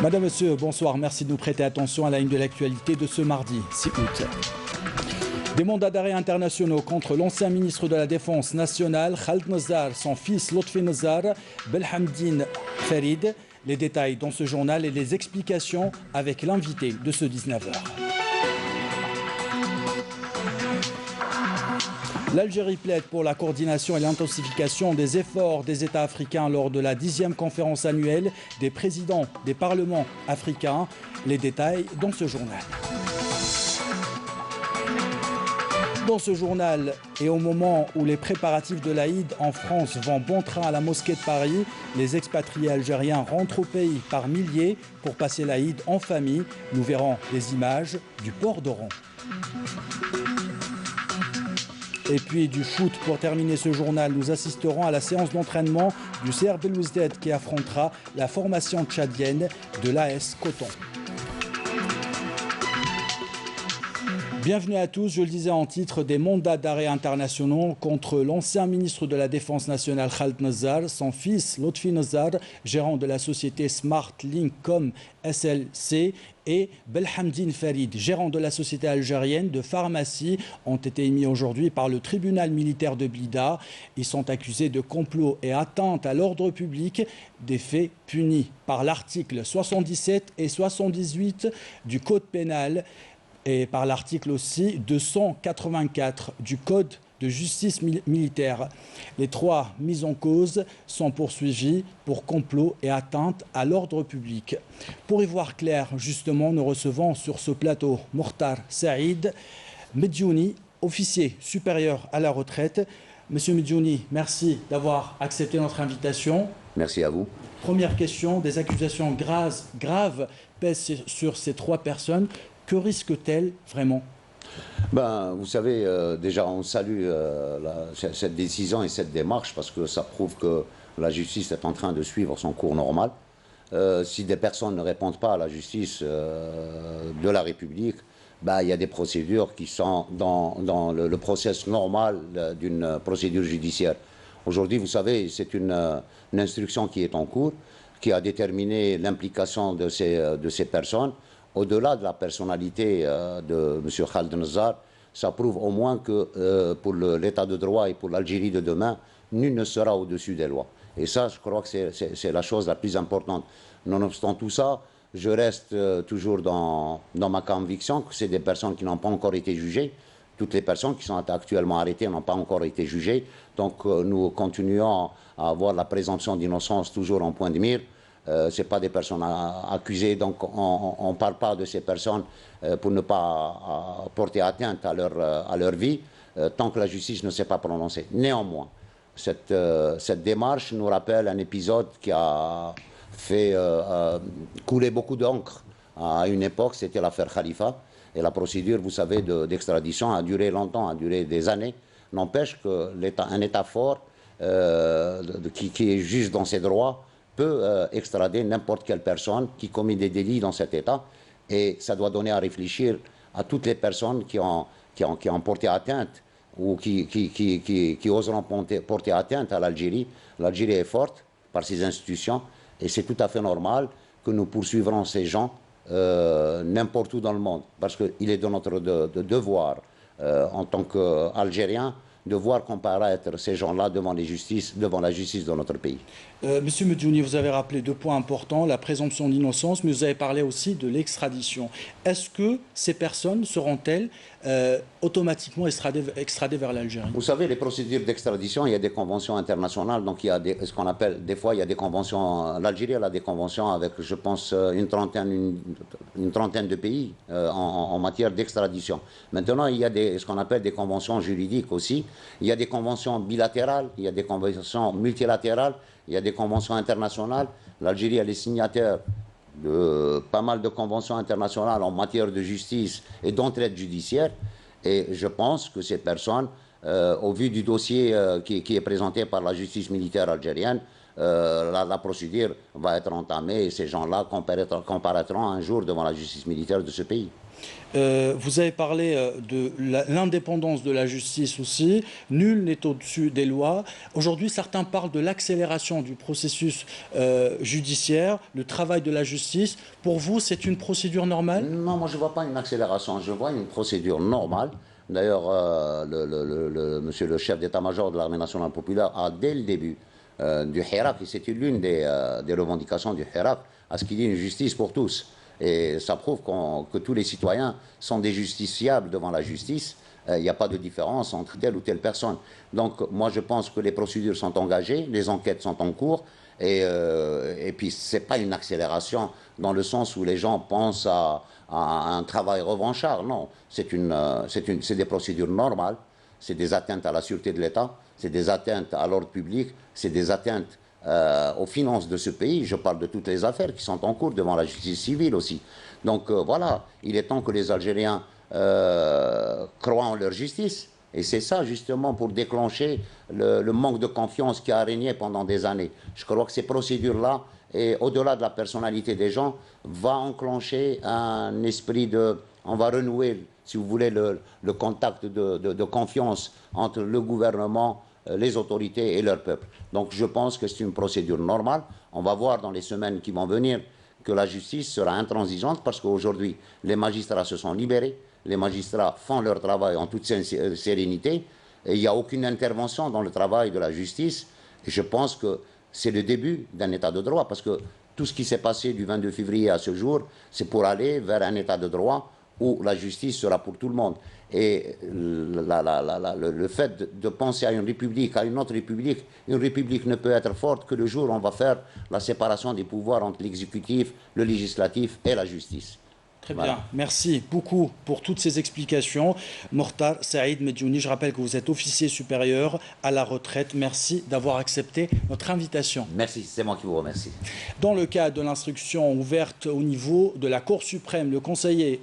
Madame, Monsieur, bonsoir. Merci de nous prêter attention à la ligne de l'actualité de ce mardi 6 août. Des mandats d'arrêt internationaux contre l'ancien ministre de la Défense nationale, Khaled Nazar, son fils Lotfi Nazar, Belhamdine Farid. Les détails dans ce journal et les explications avec l'invité de ce 19h. L'Algérie plaide pour la coordination et l'intensification des efforts des États africains lors de la 10e conférence annuelle des présidents des parlements africains. Les détails dans ce journal. Dans ce journal, et au moment où les préparatifs de l'Aïd en France vont bon train à la mosquée de Paris, les expatriés algériens rentrent au pays par milliers pour passer l'Aïd en famille. Nous verrons les images du port d'Oran. Et puis du foot, pour terminer ce journal, nous assisterons à la séance d'entraînement du CR Belouizdad qui affrontera la formation tchadienne de l'AS Coton. Bienvenue à tous, je le disais en titre, des mandats d'arrêt internationaux contre l'ancien ministre de la Défense nationale Khaled Nazar, son fils Lotfi Nazar, gérant de la société Smart Linkcom SLC, et Belhamdine Farid, gérant de la société algérienne de pharmacie, ont été émis aujourd'hui par le tribunal militaire de Blida. Ils sont accusés de complot et atteinte à l'ordre public, des faits punis par l'article 77 et 78 du Code pénal et par l'article aussi 284 du Code de justice militaire. Les trois mises en cause sont poursuivis pour complot et atteinte à l'ordre public. Pour y voir clair, justement, nous recevons sur ce plateau Mokhtar Saïd Medjouni, officier supérieur à la retraite. Monsieur Medjouni, merci d'avoir accepté notre invitation. Merci à vous. Première question, des accusations graves pèsent sur ces trois personnes. Que risque-t-elle vraiment ? Vous savez, déjà on salue cette décision et cette démarche parce que ça prouve que la justice est en train de suivre son cours normal. Si des personnes ne répondent pas à la justice de la République, il y a des procédures qui sont dans le process normal d'une procédure judiciaire. Aujourd'hui, vous savez, c'est une instruction qui est en cours, qui a déterminé l'implication de ces personnes. Au-delà de la personnalité de M. Khaled Nazar, ça prouve au moins que pour l'état de droit et pour l'Algérie de demain, nul ne sera au-dessus des lois. Et ça, je crois que c'est la chose la plus importante. Nonobstant tout ça, je reste toujours dans ma conviction que c'est des personnes qui n'ont pas encore été jugées. Toutes les personnes qui sont actuellement arrêtées n'ont pas encore été jugées. Donc nous continuons à avoir la présomption d'innocence toujours en point de mire. Ce n'est pas des personnes accusées, donc on ne parle pas de ces personnes pour ne pas porter atteinte à leur vie, tant que la justice ne s'est pas prononcée. Néanmoins, cette démarche nous rappelle un épisode qui a fait couler beaucoup d'encre à une époque, c'était l'affaire Khalifa. Et la procédure, vous savez, d'extradition a duré longtemps, a duré des années. N'empêche qu'un État fort qui est juste dans ses droits peut extrader n'importe quelle personne qui commet des délits dans cet État. Et ça doit donner à réfléchir à toutes les personnes qui ont porté atteinte ou qui oseront porter atteinte à l'Algérie. L'Algérie est forte par ses institutions et c'est tout à fait normal que nous poursuivrons ces gens n'importe où dans le monde. Parce qu'il est de notre devoir en tant qu'Algériens de voir comparaître ces gens-là devant la justice de notre pays. Monsieur Medjouni, vous avez rappelé deux points importants, la présomption d'innocence, mais vous avez parlé aussi de l'extradition. Est-ce que ces personnes seront-elles automatiquement extradées vers l'Algérie? Vous savez, les procédures d'extradition, il y a des conventions internationales, donc il y a ce qu'on appelle, des fois, il y a des conventions, l'Algérie a des conventions avec, je pense, une trentaine de pays en matière d'extradition. Maintenant, il y a ce qu'on appelle des conventions juridiques aussi. Il y a des conventions bilatérales, il y a des conventions multilatérales, il y a des conventions internationales. L'Algérie est signataire de pas mal de conventions internationales en matière de justice et d'entraide judiciaire. Et je pense que ces personnes, au vu du dossier qui est présenté par la justice militaire algérienne, la procédure va être entamée et ces gens-là comparaîtront un jour devant la justice militaire de ce pays. Vous avez parlé de l'indépendance de la justice aussi. Nul n'est au-dessus des lois. Aujourd'hui, certains parlent de l'accélération du processus judiciaire, le travail de la justice. Pour vous, c'est une procédure normale? Non, moi je ne vois pas une accélération, je vois une procédure normale. D'ailleurs, monsieur le chef d'état-major de l'armée nationale populaire a, dès le début du Hirak, et c'était l'une des revendications du Hirak, à ce qu'il y ait une justice pour tous. Et ça prouve que tous les citoyens sont des justiciables devant la justice. Il n'y a pas de différence entre telle ou telle personne. Donc moi je pense que les procédures sont engagées, les enquêtes sont en cours. Et puis ce n'est pas une accélération dans le sens où les gens pensent à un travail revanchard. Non, c'est des procédures normales. C'est des atteintes à la sûreté de l'État, c'est des atteintes à l'ordre public, c'est des atteintes aux finances de ce pays. Je parle de toutes les affaires qui sont en cours devant la justice civile aussi. Donc voilà, il est temps que les Algériens croient en leur justice. Et c'est ça justement pour déclencher le manque de confiance qui a régné pendant des années. Je crois que ces procédures-là, et au-delà de la personnalité des gens, va enclencher un esprit de... On va renouer, si vous voulez, le contact de confiance entre le gouvernement, les autorités et leur peuple. Donc je pense que c'est une procédure normale. On va voir dans les semaines qui vont venir que la justice sera intransigeante parce qu'aujourd'hui, les magistrats se sont libérés, les magistrats font leur travail en toute sérénité et il n'y a aucune intervention dans le travail de la justice. Et je pense que c'est le début d'un état de droit parce que tout ce qui s'est passé du 22 février à ce jour, c'est pour aller vers un état de droit où la justice sera pour tout le monde. Et le fait de penser à une république, à une autre république, une république ne peut être forte que le jour où on va faire la séparation des pouvoirs entre l'exécutif, le législatif et la justice. Très bien, merci beaucoup pour toutes ces explications. Mortar Saïd Medjouni, je rappelle que vous êtes officier supérieur à la retraite. Merci d'avoir accepté notre invitation. Merci, c'est moi qui vous remercie. Dans le cadre de l'instruction ouverte au niveau de la Cour suprême, le conseiller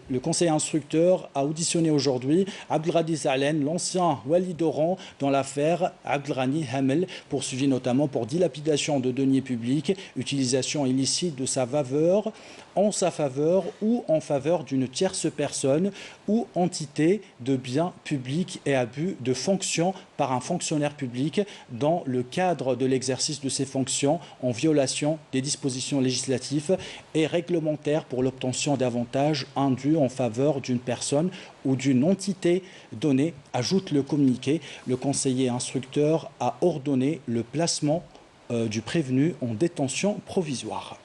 instructeur a auditionné aujourd'hui Abdelradi Zalen, l'ancien wali d'Oran, dans l'affaire Abdelrani Hamel, poursuivi notamment pour dilapidation de deniers publics, utilisation illicite de sa faveur, en sa faveur ou en faveur d'une tierce personne ou entité de biens publics et abus de fonction par un fonctionnaire public dans le cadre de l'exercice de ses fonctions en violation des dispositions législatives et réglementaires pour l'obtention d'avantages indus en faveur d'une personne ou d'une entité donnée, ajoute le communiqué. Le conseiller instructeur a ordonné le placement du prévenu en détention provisoire.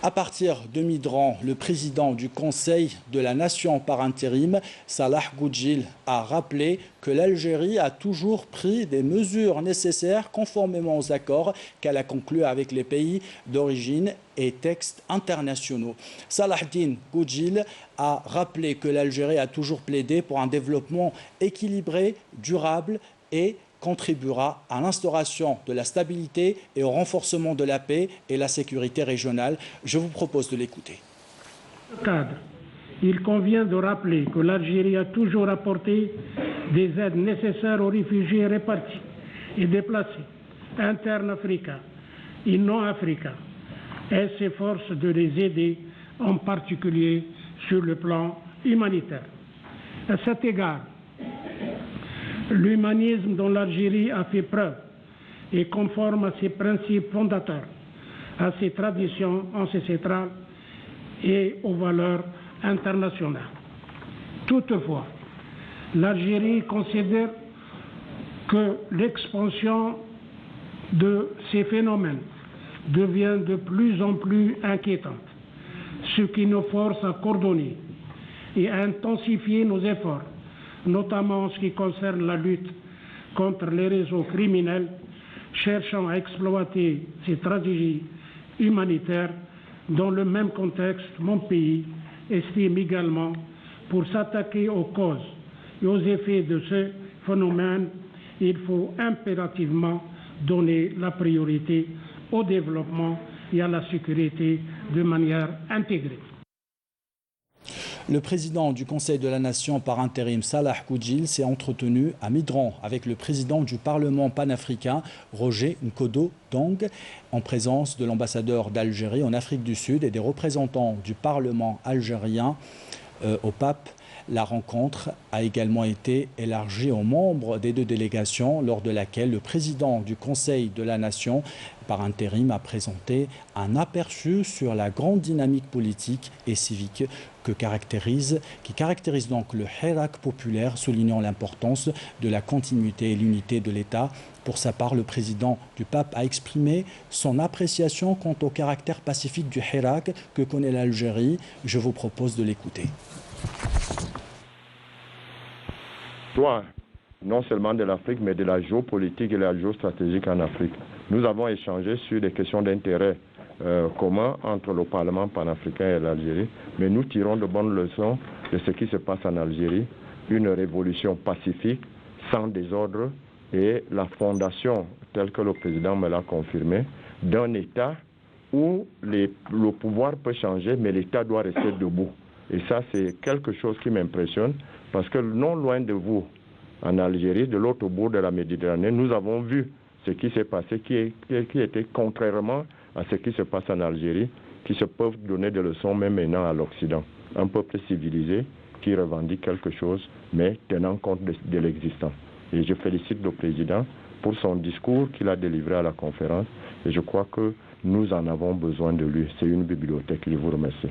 À partir de mi-drang, le président du Conseil de la Nation par intérim, Salah Goudjil, a rappelé que l'Algérie a toujours pris des mesures nécessaires conformément aux accords qu'elle a conclus avec les pays d'origine et textes internationaux. Salahdine Goudjil a rappelé que l'Algérie a toujours plaidé pour un développement équilibré, durable et contribuera à l'instauration de la stabilité et au renforcement de la paix et la sécurité régionale. Je vous propose de l'écouter. Dans ce cadre, il convient de rappeler que l'Algérie a toujours apporté des aides nécessaires aux réfugiés répartis et déplacés, internes africains et non africains. Elle s'efforce de les aider, en particulier sur le plan humanitaire. À cet égard, l'humanisme dont l'Algérie a fait preuve est conforme à ses principes fondateurs, à ses traditions ancestrales et aux valeurs internationales. Toutefois, l'Algérie considère que l'expansion de ces phénomènes devient de plus en plus inquiétante, ce qui nous force à coordonner et à intensifier nos efforts, notamment en ce qui concerne la lutte contre les réseaux criminels cherchant à exploiter ces tragédies humanitaires. Dans le même contexte, mon pays estime également, pour s'attaquer aux causes et aux effets de ce phénomène, il faut impérativement donner la priorité au développement et à la sécurité de manière intégrée. Le président du Conseil de la Nation par intérim, Salah Koudjil, s'est entretenu à Midran avec le président du Parlement panafricain, Roger Nkodo Dong, en présence de l'ambassadeur d'Algérie en Afrique du Sud et des représentants du Parlement algérien au pape. La rencontre a également été élargie aux membres des deux délégations, lors de laquelle le président du Conseil de la Nation par intérim a présenté un aperçu sur la grande dynamique politique et civique qui caractérise donc le Hirak populaire, soulignant l'importance de la continuité et l'unité de l'État. Pour sa part, le président du pape a exprimé son appréciation quant au caractère pacifique du Hirak que connaît l'Algérie. Je vous propose de l'écouter. Non seulement de l'Afrique, mais de la géopolitique et la géostratégie en Afrique. Nous avons échangé sur des questions d'intérêt commun entre le Parlement panafricain et l'Algérie, mais nous tirons de bonnes leçons de ce qui se passe en Algérie, une révolution pacifique, sans désordre, et la fondation, telle que le président me l'a confirmé, d'un État où le pouvoir peut changer, mais l'État doit rester debout. Et ça, c'est quelque chose qui m'impressionne, parce que non loin de vous, en Algérie, de l'autre bout de la Méditerranée, nous avons vu ce qui s'est passé, qui était contrairement à ce qui se passe en Algérie, qui se peuvent donner des leçons même maintenant à l'Occident. Un peuple civilisé qui revendique quelque chose, mais tenant compte de l'existant. Et je félicite le président pour son discours qu'il a délivré à la conférence, et je crois que nous en avons besoin de lui. C'est une bibliothèque, je vous remercie.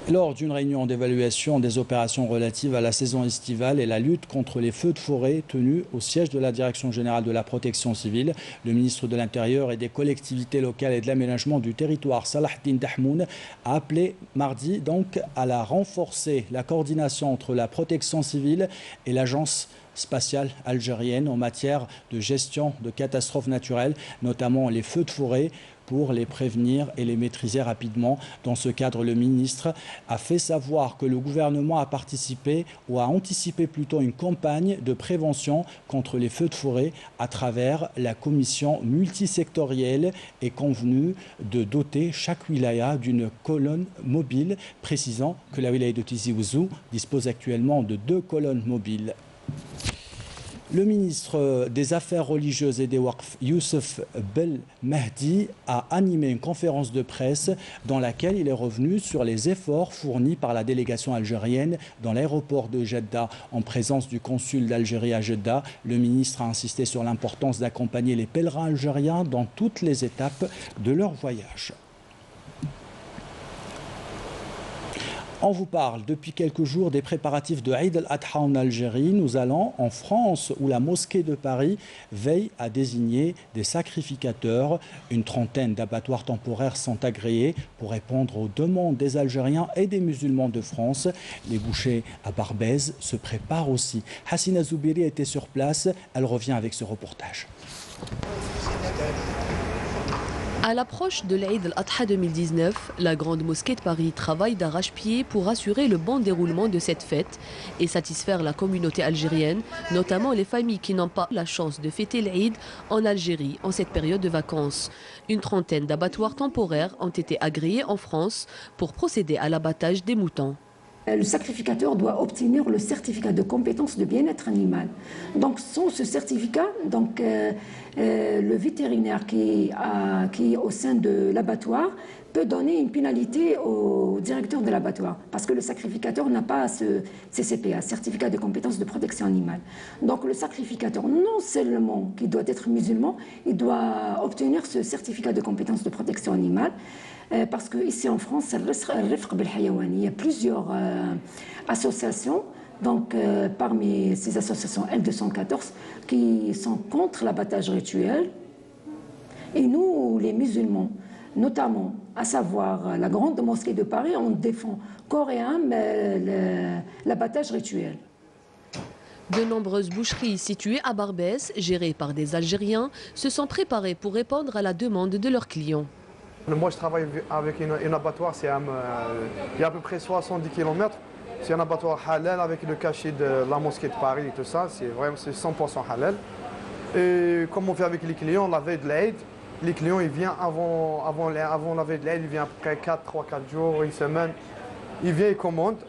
Lors d'une réunion d'évaluation des opérations relatives à la saison estivale et la lutte contre les feux de forêt tenue au siège de la Direction générale de la protection civile, le ministre de l'Intérieur et des collectivités locales et de l'aménagement du territoire, Salahdine Dahmoun, a appelé mardi donc à renforcer la coordination entre la protection civile et l'agence spatiale algérienne en matière de gestion de catastrophes naturelles, notamment les feux de forêt, pour les prévenir et les maîtriser rapidement. Dans ce cadre, le ministre a fait savoir que le gouvernement a participé ou a anticipé plutôt une campagne de prévention contre les feux de forêt à travers la commission multisectorielle et convenu de doter chaque wilaya d'une colonne mobile, précisant que la wilaya de Tizi Ouzou dispose actuellement de 2 colonnes mobiles. Le ministre des Affaires religieuses et des Waqf, Youssef Belmehdi, a animé une conférence de presse dans laquelle il est revenu sur les efforts fournis par la délégation algérienne dans l'aéroport de Jeddah en présence du consul d'Algérie à Jeddah. Le ministre a insisté sur l'importance d'accompagner les pèlerins algériens dans toutes les étapes de leur voyage. On vous parle depuis quelques jours des préparatifs de Eid al-Adha en Algérie. Nous allons en France où la mosquée de Paris veille à désigner des sacrificateurs. Une trentaine d'abattoirs temporaires sont agréés pour répondre aux demandes des Algériens et des musulmans de France. Les bouchers à Barbès se préparent aussi. Hassina Zoubiri était sur place. Elle revient avec ce reportage. À l'approche de l'Eid al-Adha 2019, la Grande Mosquée de Paris travaille d'arrache-pied pour assurer le bon déroulement de cette fête et satisfaire la communauté algérienne, notamment les familles qui n'ont pas la chance de fêter l'Eid en Algérie en cette période de vacances. Une trentaine d'abattoirs temporaires ont été agréés en France pour procéder à l'abattage des moutons. Le sacrificateur doit obtenir le certificat de compétence de bien-être animal. Donc sans ce certificat, le vétérinaire qui est au sein de l'abattoir peut donner une pénalité au directeur de l'abattoir parce que le sacrificateur n'a pas ce CCPA, certificat de compétence de protection animale. Donc le sacrificateur, non seulement qu'il doit être musulman, il doit obtenir ce certificat de compétence de protection animale. Parce qu'ici en France, il y a plusieurs associations, donc parmi ces associations L214, qui sont contre l'abattage rituel. Et nous, les musulmans, notamment, à savoir la Grande Mosquée de Paris, on défend corps et âme l'abattage rituel. De nombreuses boucheries situées à Barbès, gérées par des Algériens, se sont préparées pour répondre à la demande de leurs clients. Moi, je travaille avec un abattoir, il y a à peu près 70 km. C'est un abattoir halal avec le cachet de la mosquée de Paris et tout ça. C'est vraiment 100% halal. Et comme on fait avec les clients, la veille de l'Aïd, les clients ils viennent avant la veille de l'Aïd, ils viennent après 3-4 jours, une semaine. Ils viennent, ils commandent,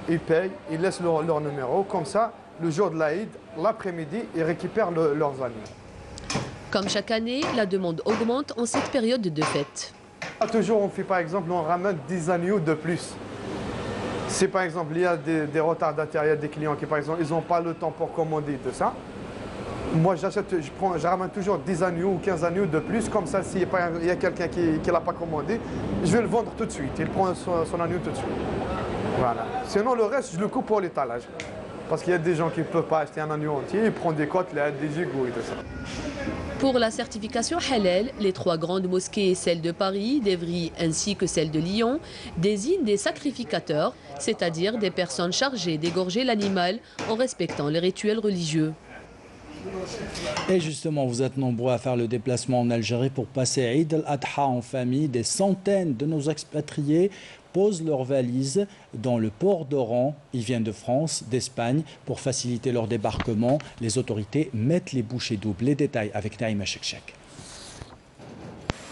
ils payent, ils laissent leur numéro. Comme ça, le jour de l'Aïd, l'après-midi, ils récupèrent leurs animaux. Comme chaque année, la demande augmente en cette période de fête. Toujours, on fait par exemple, on ramène 10 agneaux de plus. Si par exemple, il y a des retardataires, il y a des clients qui par exemple, ils n'ont pas le temps pour commander tout ça. Moi, je ramène toujours 10 agneaux ou 15 agneaux de plus. Comme ça, s'il y a quelqu'un qui ne l'a pas commandé, je vais le vendre tout de suite. Il prend son agneau tout de suite. Voilà. Sinon, le reste, je le coupe pour l'étalage. Parce qu'il y a des gens qui ne peuvent pas acheter un agneau entier, ils prennent des côtelettes, des égouts et tout ça. Pour la certification halal, les 3 grandes mosquées, celle de Paris, d'Evry ainsi que celle de Lyon, désignent des sacrificateurs, c'est-à-dire des personnes chargées d'égorger l'animal en respectant les rituels religieux. Et justement, vous êtes nombreux à faire le déplacement en Algérie pour passer Eid al-Adha en famille. Des centaines de nos expatriés posent leurs valises dans le port d'Oran. Ils viennent de France, d'Espagne. Pour faciliter leur débarquement, les autorités mettent les bouchées doubles. Les détails avec Naïma Chekchek.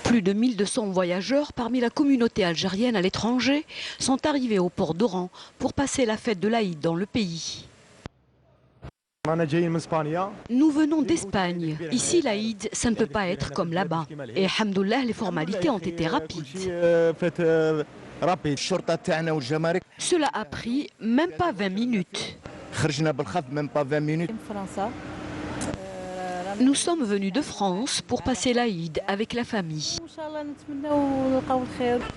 Plus de 1200 voyageurs parmi la communauté algérienne à l'étranger sont arrivés au port d'Oran pour passer la fête de l'Aïd dans le pays. Nous venons d'Espagne. Ici, l'Aïd, ça ne peut pas être comme là-bas. Et alhamdoulilah, les formalités ont été rapides. Cela a pris même pas 20 minutes. Nous sommes venus de France pour passer l'Aïd avec la famille.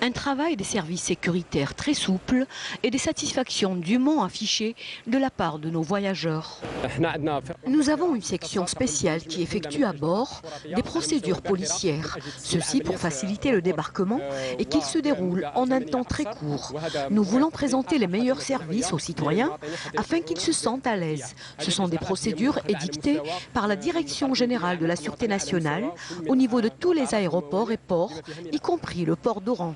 Un travail des services sécuritaires très souple et des satisfactions dûment affichées de la part de nos voyageurs. Nous avons une section spéciale qui effectue à bord des procédures policières. Ceci pour faciliter le débarquement et qu'il se déroule en un temps très court. Nous voulons présenter les meilleurs services aux citoyens afin qu'ils se sentent à l'aise. Ce sont des procédures édictées par la Direction générale de la Sûreté nationale au niveau de tous les aéroports et ports, y compris le port d'Oran.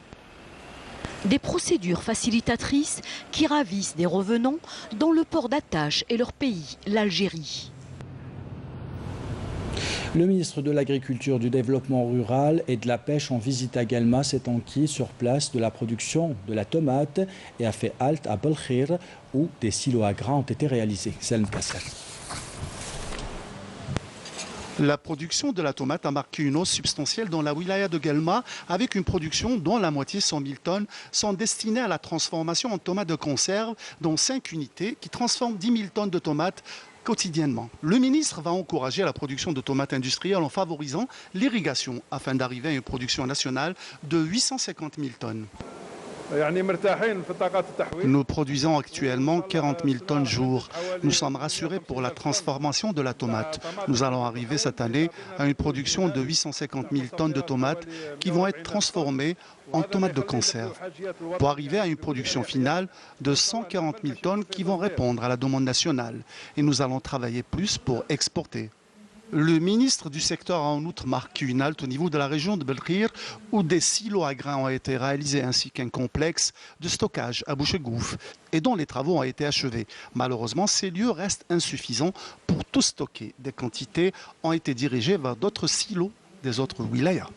Des procédures facilitatrices qui ravissent des revenants dans le port d'attache et leur pays, l'Algérie. Le ministre de l'Agriculture, du Développement rural et de la Pêche en visite à Guelma s'est enquis sur place de la production de la tomate et a fait halte à Belkhir où des silos à grains ont été réalisés. Selm Kasser. La production de la tomate a marqué une hausse substantielle dans la wilaya de Guelma, avec une production dont la moitié, 100 000 tonnes, sont destinées à la transformation en tomates de conserve, dont 5 unités qui transforment 10 000 tonnes de tomates quotidiennement. Le ministre va encourager la production de tomates industrielles en favorisant l'irrigation afin d'arriver à une production nationale de 850 000 tonnes. Nous produisons actuellement 40 000 tonnes jour. Nous sommes rassurés pour la transformation de la tomate. Nous allons arriver cette année à une production de 850 000 tonnes de tomates qui vont être transformées en tomates de conserve, pour arriver à une production finale de 140 000 tonnes qui vont répondre à la demande nationale. Et nous allons travailler plus pour exporter. Le ministre du secteur a en outre marqué une halte au niveau de la région de Belkhir où des silos à grains ont été réalisés ainsi qu'un complexe de stockage à Bouchegouf et dont les travaux ont été achevés. Malheureusement, ces lieux restent insuffisants pour tout stocker. Des quantités ont été dirigées vers d'autres silos des autres wilayas.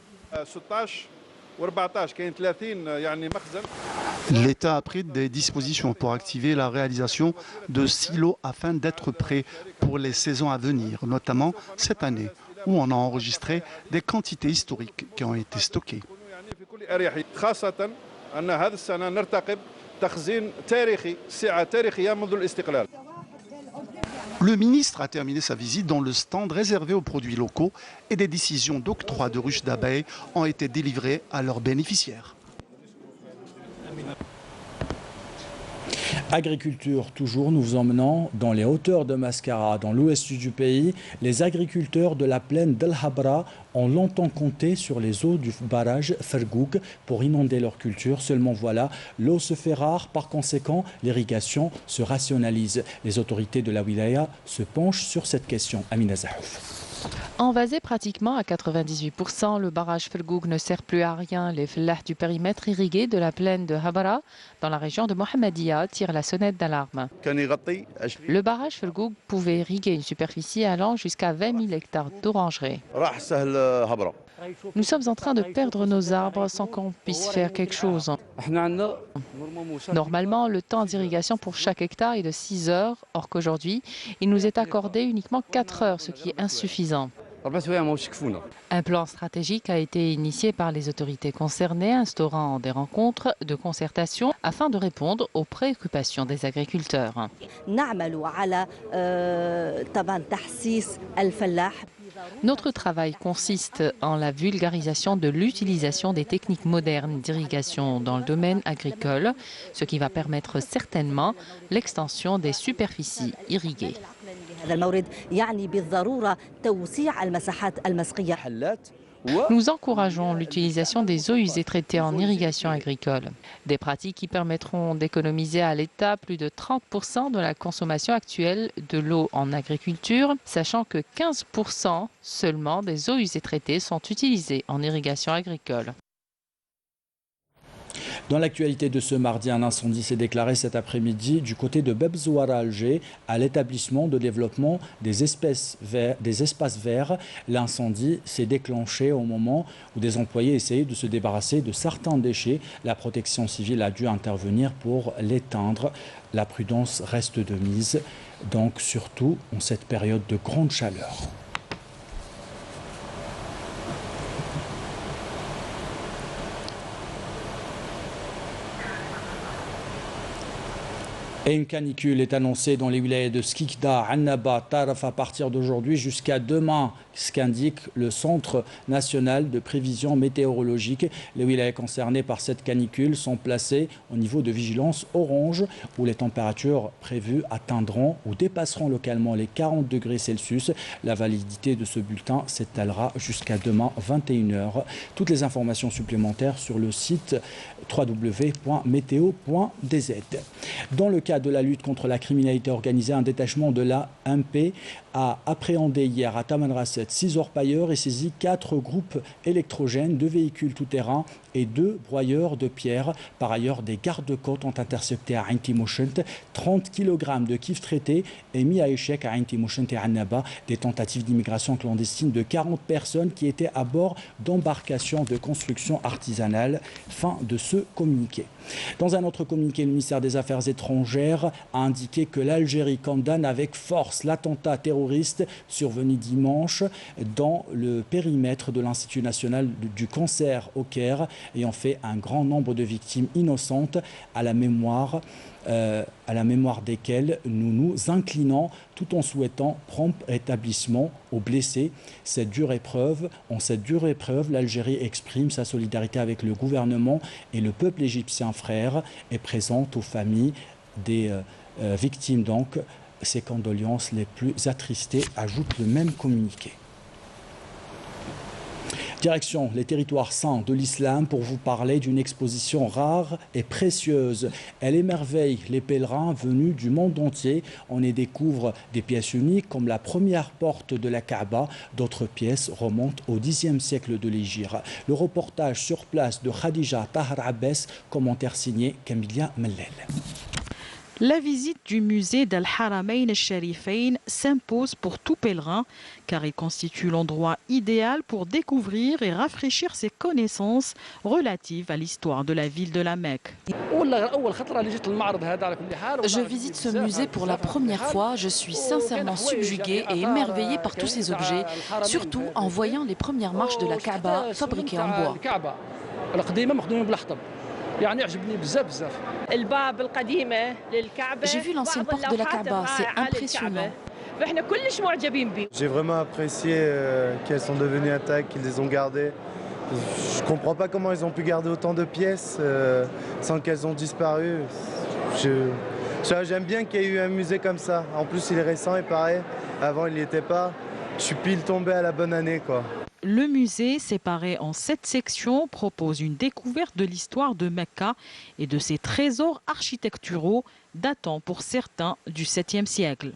L'État a pris des dispositions pour activer la réalisation de silos afin d'être prêt pour les saisons à venir, notamment cette année, où on a enregistré des quantités historiques qui ont été stockées. Le ministre a terminé sa visite dans le stand réservé aux produits locaux et des décisions d'octroi de ruches d'abeilles ont été délivrées à leurs bénéficiaires. Agriculture toujours, nous vous emmenons dans les hauteurs de Mascara, dans l'ouest du pays. Les agriculteurs de la plaine d'El Habra ont longtemps compté sur les eaux du barrage Fergoug pour inonder leur culture. Seulement voilà, l'eau se fait rare, par conséquent l'irrigation se rationalise. Les autorités de la wilaya se penchent sur cette question. Amina Zahouf. Envasé pratiquement à 98%, le barrage Fergoug ne sert plus à rien. Les flahs du périmètre irrigué de la plaine de Habara, dans la région de Mohammedia, tirent la sonnette d'alarme. Le barrage Fergoug pouvait irriguer une superficie allant jusqu'à 20 000 hectares d'orangeries. Nous sommes en train de perdre nos arbres sans qu'on puisse faire quelque chose. Normalement, le temps d'irrigation pour chaque hectare est de 6 heures, or qu'aujourd'hui, il nous est accordé uniquement 4 heures, ce qui est insuffisant. Un plan stratégique a été initié par les autorités concernées, instaurant des rencontres de concertation afin de répondre aux préoccupations des agriculteurs. Notre travail consiste en la vulgarisation de l'utilisation des techniques modernes d'irrigation dans le domaine agricole, ce qui va permettre certainement l'extension des superficies irriguées. Nous encourageons l'utilisation des eaux usées traitées en irrigation agricole, des pratiques qui permettront d'économiser à l'État plus de 30% de la consommation actuelle de l'eau en agriculture, sachant que 15% seulement des eaux usées traitées sont utilisées en irrigation agricole. Dans l'actualité de ce mardi, un incendie s'est déclaré cet après-midi du côté de Bebzouara Alger à l'établissement de développement des espaces verts. L'incendie s'est déclenché au moment où des employés essayaient de se débarrasser de certains déchets. La protection civile a dû intervenir pour l'éteindre. La prudence reste de mise, donc surtout en cette période de grande chaleur. Et une canicule est annoncée dans les wilayas de Skikda, Annaba, Taraf à partir d'aujourd'hui jusqu'à demain, ce qu'indique le Centre national de prévision météorologique. Les wilayas concernés par cette canicule sont placés au niveau de vigilance orange, où les températures prévues atteindront ou dépasseront localement les 40 degrés Celsius. La validité de ce bulletin s'étalera jusqu'à demain 21h. Toutes les informations supplémentaires sur le site www.meteo.dz. Dans le cadre de la lutte contre la criminalité organisée, un détachement de l'AMP a appréhendé hier à Tamanrasset 6 orpailleurs et saisi 4 groupes électrogènes, 2 véhicules tout-terrain et 2 broyeurs de pierre. Par ailleurs, des gardes-côtes ont intercepté à Ain Timouchent 30 kg de kif traités et mis à échec à Ain Timouchent et Annaba des tentatives d'immigration clandestine de 40 personnes qui étaient à bord d'embarcations de construction artisanale. Fin de ce communiqué. Dans un autre communiqué, le ministère des Affaires étrangères a indiqué que l'Algérie condamne avec force l'attentat terroriste survenu dimanche dans le périmètre de l'Institut national du cancer au Caire, ayant fait un grand nombre de victimes innocentes à la mémoire desquelles nous nous inclinons tout en souhaitant prompt rétablissement aux blessés. En cette dure épreuve, l'Algérie exprime sa solidarité avec le gouvernement et le peuple égyptien frère et présente aux familles des victimes donc ses condoléances les plus attristées, ajoute le même communiqué. Direction les territoires saints de l'islam pour vous parler d'une exposition rare et précieuse. Elle émerveille les pèlerins venus du monde entier. On y découvre des pièces uniques comme la première porte de la Kaaba. D'autres pièces remontent au Xe siècle de l'Hégire. Le reportage sur place de Khadija Tahar Abbas, commentaire signé Camilla Mellel. La visite du musée d'Al-Haramayn al-Sharifayn s'impose pour tout pèlerin car il constitue l'endroit idéal pour découvrir et rafraîchir ses connaissances relatives à l'histoire de la ville de la Mecque. Je visite ce musée pour la première fois. Je suis sincèrement subjuguée et émerveillée par tous ces objets, surtout en voyant les premières marches de la Kaaba fabriquées en bois. J'ai vu l'ancienne porte de la Kaaba, c'est impressionnant. J'ai vraiment apprécié qu'elles sont devenues intactes, qu'ils les ont gardées. Je ne comprends pas comment ils ont pu garder autant de pièces sans qu'elles ont disparu. J'aime bien qu'il y ait eu un musée comme ça. En plus, il est récent et pareil, avant il n'y était pas. Je suis pile tombé à la bonne année, quoi. Le musée, séparé en 7 sections, propose une découverte de l'histoire de Mecca et de ses trésors architecturaux datant pour certains du 7e siècle.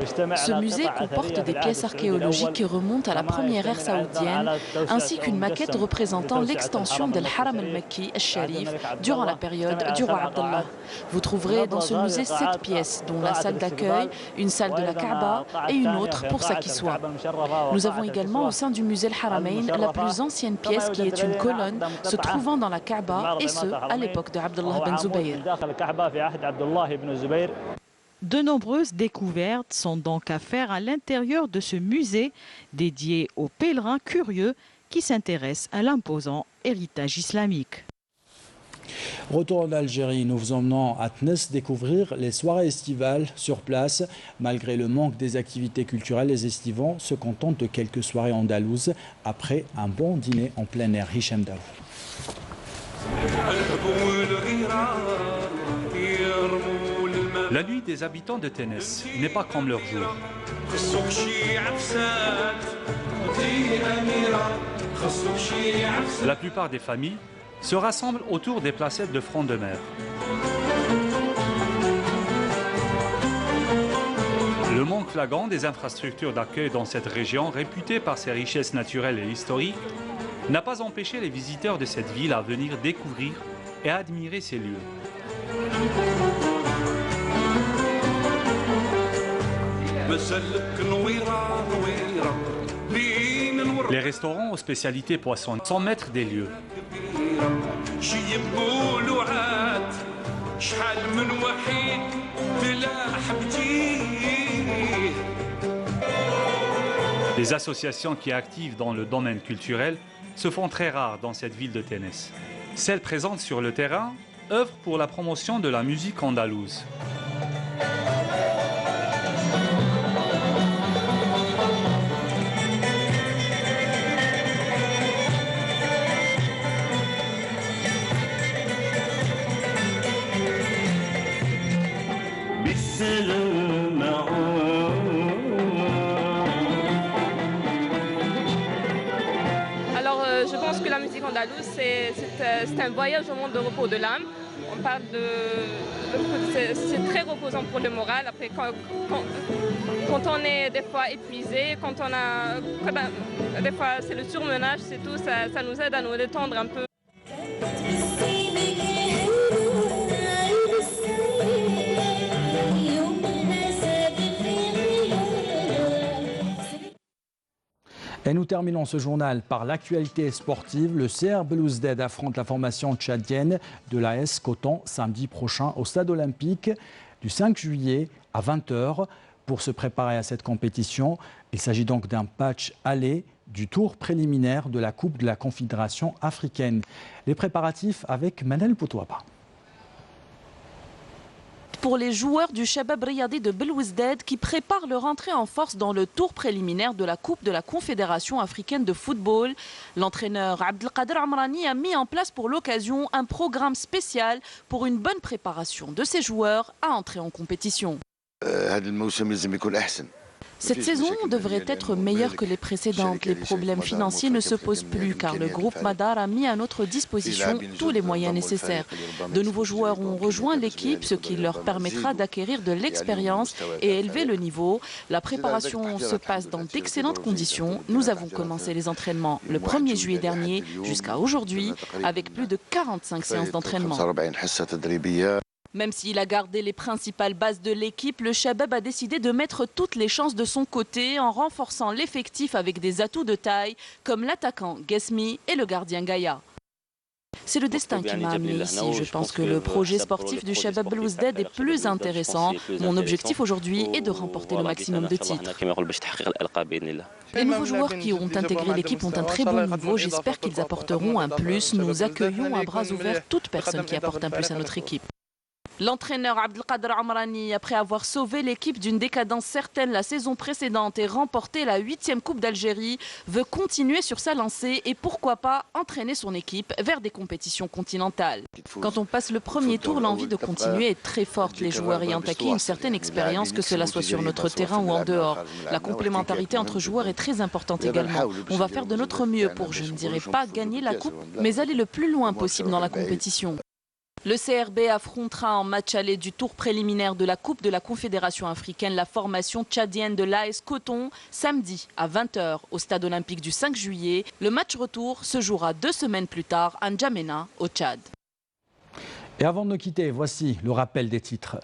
Ce musée comporte des pièces archéologiques qui remontent à la première ère saoudienne, ainsi qu'une maquette représentant l'extension de l'Haram al-Makki al-Sharif durant la période du roi Abdallah. Vous trouverez dans ce musée 7 pièces, dont la salle d'accueil, une salle de la Kaaba et une autre pour sa kiswa. Nous avons également au sein du musée al-Haramain la plus ancienne pièce qui est une colonne se trouvant dans la Kaaba, et ce à l'époque de Abdallah ben Zubayr. De nombreuses découvertes sont donc à faire à l'intérieur de ce musée dédié aux pèlerins curieux qui s'intéressent à l'imposant héritage islamique. Retour en Algérie, nous vous emmenons à Tness découvrir les soirées estivales sur place. Malgré le manque des activités culturelles, les estivants se contentent de quelques soirées andalouses après un bon dîner en plein air. Hicham Daou. La nuit des habitants de Ténès n'est pas comme leur jour. La plupart des familles se rassemblent autour des placettes de front de mer. Le manque flagrant des infrastructures d'accueil dans cette région, réputée par ses richesses naturelles et historiques, n'a pas empêché les visiteurs de cette ville à venir découvrir et admirer ces lieux. Les restaurants aux spécialités poissons sont maîtres des lieux. Les associations qui activent dans le domaine culturel se font très rares dans cette ville de Ténès. Celles présentes sur le terrain œuvrent pour la promotion de la musique andalouse. Je pense que la musique andalouse, c'est un voyage au monde de repos de l'âme. On parle c'est très reposant pour le moral. Après, quand on est des fois épuisé, des fois c'est le surmenage, c'est tout, ça nous aide à nous détendre un peu. Et nous terminons ce journal par l'actualité sportive. Le CR Belouizdad affronte la formation tchadienne de l'AS Coton samedi prochain au stade olympique du 5 juillet à 20 h pour se préparer à cette compétition. Il s'agit donc d'un match aller du tour préliminaire de la Coupe de la Confédération africaine. Les préparatifs avec Manel Potouaba. Pour les joueurs du Shabab Riyadi de Belouizdad qui préparent leur entrée en force dans le tour préliminaire de la Coupe de la Confédération africaine de football, l'entraîneur Abdelkader Amrani a mis en place pour l'occasion un programme spécial pour une bonne préparation de ses joueurs à entrer en compétition. Cette saison devrait être meilleure que les précédentes. Les problèmes financiers ne se posent plus car le groupe Madar a mis à notre disposition tous les moyens nécessaires. De nouveaux joueurs ont rejoint l'équipe, ce qui leur permettra d'acquérir de l'expérience et élever le niveau. La préparation se passe dans d'excellentes conditions. Nous avons commencé les entraînements le 1er juillet dernier jusqu'à aujourd'hui avec plus de 45 séances d'entraînement. Même s'il a gardé les principales bases de l'équipe, le Shabab a décidé de mettre toutes les chances de son côté en renforçant l'effectif avec des atouts de taille comme l'attaquant Guesmi et le gardien Gaïa. C'est le destin qui m'a amené ici. Je pense que le projet sportif du Shabab Belouizdad est plus intéressant. Mon objectif aujourd'hui est de remporter le maximum de titres. Les nouveaux joueurs qui ont intégré l'équipe ont un très bon niveau. J'espère qu'ils apporteront un plus. Nous accueillons à bras ouverts toute personne qui apporte un plus à notre équipe. L'entraîneur Abdelkader Amrani, après avoir sauvé l'équipe d'une décadence certaine la saison précédente et remporté la 8e Coupe d'Algérie, veut continuer sur sa lancée et pourquoi pas entraîner son équipe vers des compétitions continentales. Quand on passe le premier tour, l'envie de continuer est très forte. Les joueurs ayant acquis une certaine expérience, que cela soit sur notre terrain ou en dehors. La complémentarité entre joueurs est très importante également. On va faire de notre mieux pour, je ne dirais pas gagner la coupe, mais aller le plus loin possible dans la compétition. Le CRB affrontera en match aller du tour préliminaire de la Coupe de la Confédération africaine la formation tchadienne de l'AS Coton samedi à 20h au stade olympique du 5 juillet. Le match retour se jouera 2 semaines plus tard à N'Djamena au Tchad. Et avant de nous quitter, voici le rappel des titres.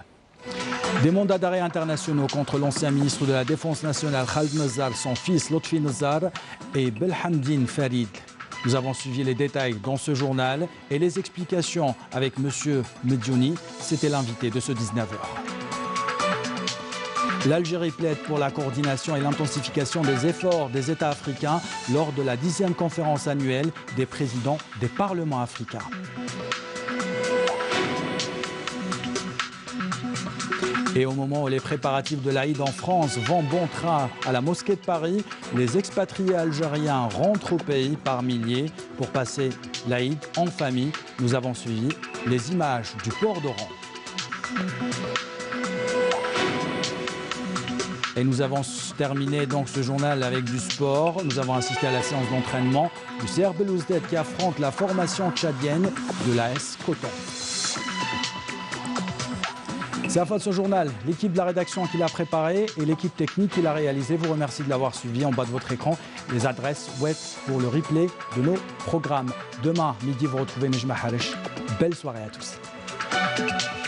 Des mandats d'arrêt internationaux contre l'ancien ministre de la Défense nationale Khaled Nazar, son fils Lotfi Nazar et Belhamdine Farid. Nous avons suivi les détails dans ce journal et les explications avec M. Medjouni. C'était l'invité de ce 19h. L'Algérie plaide pour la coordination et l'intensification des efforts des États africains lors de la 10e conférence annuelle des présidents des parlements africains. Et au moment où les préparatifs de l'Aïd en France vont bon train à la mosquée de Paris, les expatriés algériens rentrent au pays par milliers pour passer l'Aïd en famille. Nous avons suivi les images du port d'Oran. Et nous avons terminé donc ce journal avec du sport. Nous avons assisté à la séance d'entraînement du CR Belouizdad qui affronte la formation tchadienne de l'AS Coton. C'est la fin de ce journal. L'équipe de la rédaction qui l'a préparé et l'équipe technique qui l'a réalisé vous remercie de l'avoir suivi. En bas de votre écran, les adresses web pour le replay de nos programmes. Demain, midi, vous retrouvez Nejma Harish. Belle soirée à tous.